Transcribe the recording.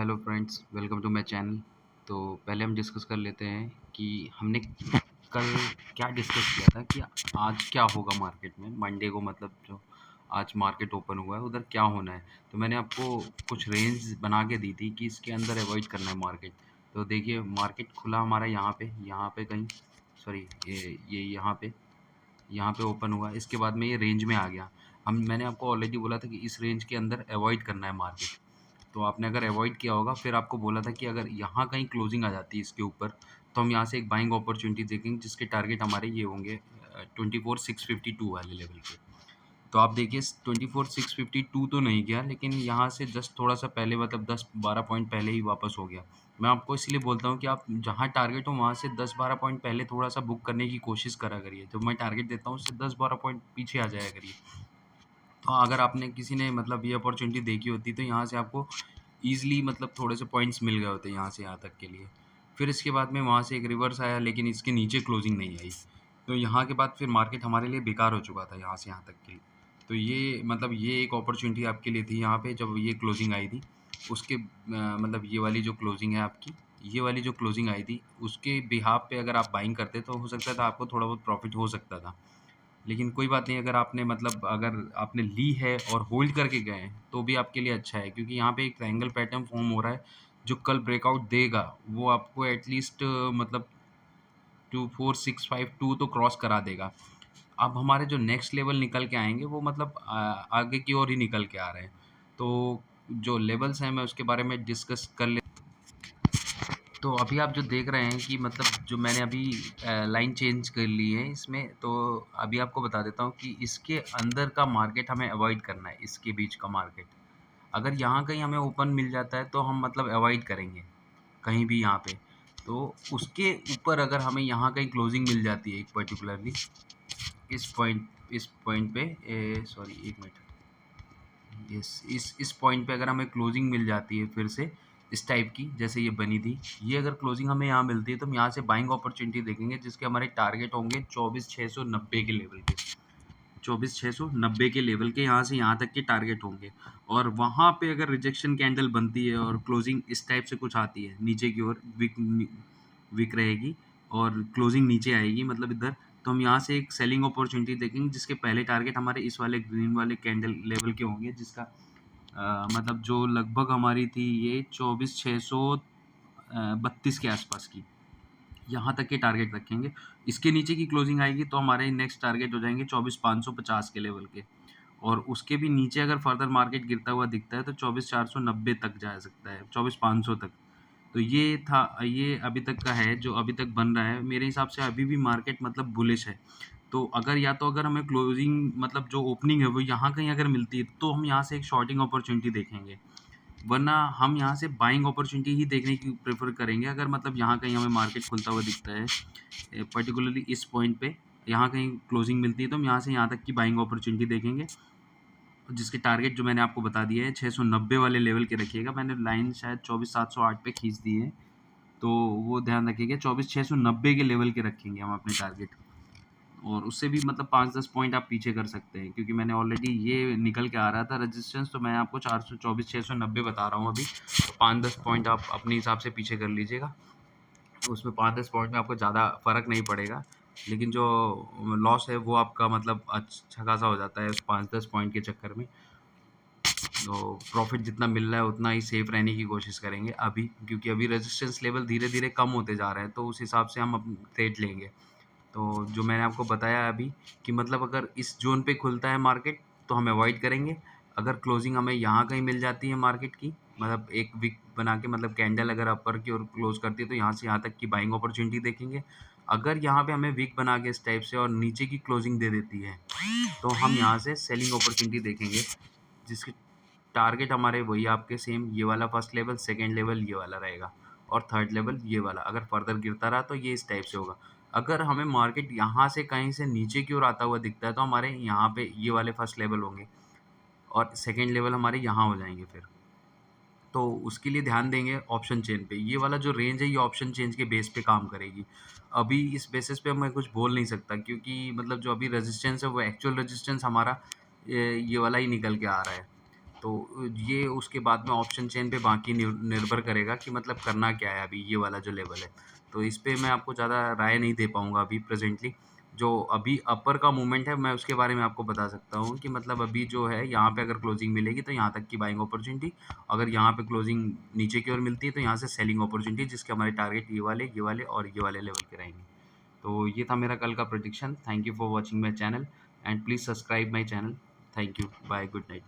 Hello friends, welcome to my channel. तो पहले हम डिस्कस कर लेते हैं कि हमने कल क्या डिस्कस किया था कि आज क्या होगा मार्केट में। मंडे को मतलब जो आज मार्केट ओपन हुआ है उधर क्या होना है। तो मैंने आपको कुछ रेंज बना के दी थी कि इसके अंदर अवॉइड करना है मार्केट। तो देखिए मार्केट खुला हमारा यहाँ पे कहीं सॉरी ये यहाँ पे ओपन हुआ। इसके बाद में ये रेंज में आ गया। हम मैंने आपको ऑलरेडी बोला था कि इस रेंज के अंदर अवॉइड करना है मार्केट। तो आपने अगर अवॉइड किया होगा फिर आपको बोला था कि अगर यहाँ कहीं क्लोजिंग आ जाती है इसके ऊपर तो हम यहाँ से एक बाइंग अपॉर्चुनिटी देखेंगे जिसके टारगेट हमारे ये होंगे 24,652 वाले लेवल पे। तो आप देखिए 24,652 तो नहीं गया लेकिन यहाँ से जस्ट थोड़ा सा पहले मतलब 10-12 पॉइंट पहले ही वापस हो गया। मैं आपको इसलिए बोलता हूँ कि आप जहाँ टारगेट हो वहाँ से 10-12 पॉइंट पहले थोड़ा सा बुक करने की कोशिश करा करिए। जो मैं टारगेट देता हूँ उससे 10-12 पॉइंट पीछे आ जाया करिए। तो अगर आपने किसी ने मतलब ये अपॉर्चुनिटी देखी होती तो यहाँ से आपको ईज़िली मतलब थोड़े से पॉइंट्स मिल गए होते यहाँ से यहाँ तक के लिए। फिर इसके बाद में वहाँ से एक रिवर्स आया लेकिन इसके नीचे क्लोजिंग नहीं आई। तो यहाँ के बाद फिर मार्केट हमारे लिए बेकार हो चुका था यहाँ से यहाँ तक के लिए। तो ये मतलब ये एक अपॉर्चुनिटी आपके लिए थी यहाँ पे जब ये क्लोजिंग आई थी। उसके मतलब ये वाली जो क्लोजिंग है आपकी, ये वाली जो क्लोजिंग आई थी उसके बिहाफ़ पे अगर आप बाइंग करते तो हो सकता था आपको थोड़ा बहुत प्रॉफ़िट हो सकता था। लेकिन कोई बात नहीं, अगर आपने मतलब अगर आपने ली है और होल्ड करके गए हैं तो भी आपके लिए अच्छा है क्योंकि यहाँ पे एक ट्रायंगल पैटर्न फॉर्म हो रहा है जो कल ब्रेकआउट देगा वो आपको एटलीस्ट मतलब 24652 तो क्रॉस करा देगा। अब हमारे जो नेक्स्ट लेवल निकल के आएंगे वो मतलब आगे की ओर ही निकल के आ रहे हैं। तो जो लेवल्स हैं मैं उसके बारे में डिस्कस कर ले। तो अभी आप जो देख रहे हैं कि मतलब जो मैंने अभी लाइन चेंज कर ली है इसमें, तो अभी आपको बता देता हूँ कि इसके अंदर का मार्केट हमें अवॉइड करना है, इसके बीच का मार्केट। अगर यहाँ कहीं हमें ओपन मिल जाता है तो हम मतलब अवॉइड करेंगे, कहीं भी यहाँ पे। तो उसके ऊपर अगर हमें यहाँ कहीं क्लोजिंग मिल जाती है एक पर्टिकुलरली इस पॉइंट पे सॉरी एक मिनट, इस पॉइंट पे अगर हमें क्लोजिंग मिल जाती है फिर से इस टाइप की जैसे ये बनी थी, ये अगर क्लोजिंग हमें यहाँ मिलती है तो हम यहाँ से बाइंग अपॉर्चुनिटी देखेंगे जिसके हमारे टारगेट होंगे 24,690 के लेवल पे। 24,690 के लेवल के यहाँ से यहाँ तक के टारगेट होंगे। और वहाँ पे अगर रिजेक्शन कैंडल बनती है और क्लोजिंग इस टाइप से कुछ आती है नीचे की ओर विक रहेगी और क्लोजिंग नीचे आएगी मतलब इधर, तो हम यहाँ से एक सेलिंग अपॉर्चुनिटी देखेंगे जिसके पहले टारगेट हमारे इस वाले ग्रीन वाले कैंडल लेवल के होंगे जिसका मतलब जो लगभग हमारी थी ये 24,632 के आसपास की, यहाँ तक के टारगेट रखेंगे। इसके नीचे की क्लोजिंग आएगी तो हमारे नेक्स्ट टारगेट हो जाएंगे 24,550 के लेवल के। और उसके भी नीचे अगर फर्दर मार्केट गिरता हुआ दिखता है तो 24,490 तक जा सकता है, 24,500 तक। तो ये था, ये अभी तक का है जो अभी तक बन रहा है। मेरे हिसाब से अभी भी मार्केट मतलब बुलिश है। तो अगर या तो अगर हमें क्लोजिंग मतलब जो ओपनिंग है वो यहाँ कहीं अगर मिलती है तो हम यहाँ से एक शॉर्टिंग अपॉर्चुनिटी देखेंगे, वरना हम यहाँ से बाइंग अपॉर्चुनिटी ही देखने की प्रेफर करेंगे। अगर मतलब यहाँ कहीं हमें मार्केट खुलता हुआ दिखता है पर्टिकुलरली इस पॉइंट पे यहाँ कहीं क्लोजिंग मिलती है तो हम यहाँ से यहाँ तक की बाइंग अपॉर्चुनिटी देखेंगे जिसके टारगेट जो मैंने आपको बता दिया है 690 वाले लेवल के रखिएगा। मैंने लाइन शायद 24,708 पे खींच दी है तो वो ध्यान रखिएगा, 24,690 के लेवल के रखेंगे हम अपने टारगेट। और उससे भी मतलब 5-10 पॉइंट आप पीछे कर सकते हैं क्योंकि मैंने ऑलरेडी ये निकल के आ रहा था रेजिस्टेंस, तो मैं आपको 424,690 बता रहा हूँ अभी। तो 5-10 पॉइंट आप अपने हिसाब से पीछे कर लीजिएगा। उसमें 5-10 पॉइंट में आपको ज़्यादा फ़र्क नहीं पड़ेगा, लेकिन जो लॉस है वो आपका मतलब अच्छा खासा हो जाता है उस 5-10 पॉइंट के चक्कर में। तो प्रॉफिट जितना मिल रहा है उतना ही सेफ रहने की कोशिश करेंगे अभी, क्योंकि अभी रेजिस्टेंस लेवल धीरे धीरे कम होते जा रहे हैं तो उस हिसाब से हम अपनी ट्रेड लेंगे। तो जो मैंने आपको बताया अभी कि मतलब अगर इस ज़ोन पे खुलता है मार्केट तो हम अवॉइड करेंगे। अगर क्लोजिंग हमें यहाँ कहीं मिल जाती है मार्केट की, मतलब एक विक बना के मतलब कैंडल अगर अपर की ओर क्लोज करती है तो यहाँ से यहाँ तक की बाइंग अपॉर्चुनिटी देखेंगे। अगर यहाँ पे हमें विक बना के इस टाइप से और नीचे की क्लोजिंग दे देती है तो हम यहाँ से सेलिंग अपॉर्चुनिटी देखेंगे जिसकी टारगेट हमारे वही आपके सेम ये वाला फर्स्ट लेवल, सेकंड लेवल ये वाला रहेगा और थर्ड लेवल ये वाला। अगर फर्दर गिरता रहा तो ये इस टाइप से होगा। अगर हमें मार्केट यहाँ से कहीं से नीचे की ओर आता हुआ दिखता है तो हमारे यहाँ पे ये वाले फर्स्ट लेवल होंगे और सेकंड लेवल हमारे यहाँ हो जाएंगे फिर। तो उसके लिए ध्यान देंगे ऑप्शन चेन पे। ये वाला जो रेंज है ये ऑप्शन चेंज के बेस पे काम करेगी। अभी इस बेसिस पे मैं कुछ बोल नहीं सकता क्योंकि मतलब जो अभी रेजिस्टेंस है वो एक्चुअल रेजिस्टेंस हमारा ये वाला ही निकल के आ रहा है। तो ये उसके बाद में ऑप्शन चेन पे बाकी निर्भर करेगा कि मतलब करना क्या है अभी ये वाला जो लेवल है। तो इस पे मैं आपको ज़्यादा राय नहीं दे पाऊँगा अभी प्रेज़ेंटली। जो अभी अपर का मूवमेंट है मैं उसके बारे में आपको बता सकता हूँ कि मतलब अभी जो है यहाँ पे अगर क्लोजिंग मिलेगी तो यहाँ तक की बाइंग अपॉर्च्युनिटी, अगर यहाँ पे क्लोजिंग नीचे की ओर मिलती है तो यहाँ से सेलिंग अपॉर्च्युनिटी, जिसके हमारे टारगेट ये वाले और ये वाले लेवल के रहेंगे। तो ये था मेरा कल का prediction. Thank you for watching my channel and please subscribe my channel. Thank you. Bye. Good night.